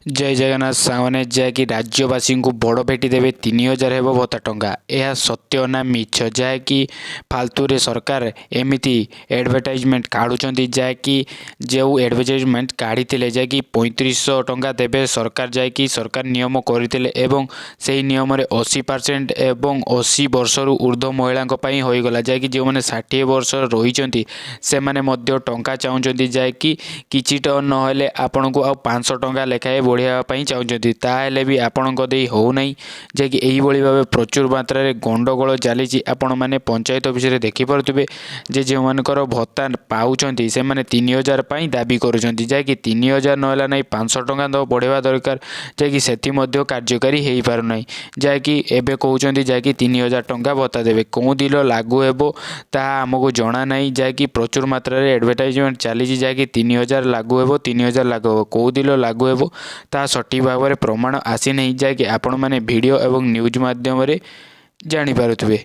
जय जगन्नाथ सांगने जहाँकि राज्यवासी को बड़ भेटी देवे 3000 हेब भत्ता टंका यह सत्य ना मिछ जहाँकि फालतू रे सरकार एमती एडवर्टाइजमेंट काढ़ुंट जहाँकि जो एडवर्टाइजमेंट काढ़ी जहाँकि 3500 टंका देवे सरकार जहाँकि सरकार नियम करते एवं से नियम 80% एवं 80 वर्षर ऊर्ध्व महिला होगला जहाँकि जो मैंने 60 वर्ष रही से मैंने टंका चाहते जहाँकि किसी नहेले आपण को 500 टंका लेखाएं बढ़ावाई चाहते ताहले भी आपण होना जहाँकि यही भाव प्रचुर मात्रा गंडगोल चली आपण मैंने पंचायत ऑफिस रे देखिपे जो मानकर भत्ता पाँच से 3000 दाबी कर जहाँकि 3000 ना ना 500 टंका तो बढ़ावा दरकार जहाँकि से कार्यकारी हो पारना जहाँकि एवं कहते जहाँकि 3000 टंका भत्ता देवे कौ दिन लागू हेबो ताहा आमको जना ना जहाँकि प्रचुर मात्रा एडवर्टाइजमेंट चली जहाँकि 3000 लागू हेबो 3000 लागू हे कौ दिन लागू हेबो ता सठिक भाव में प्रमाण आसी नहीं जहाँकि आपण मैंने वीडियो एवं न्यूज माध्यम जानी पारुथिबे।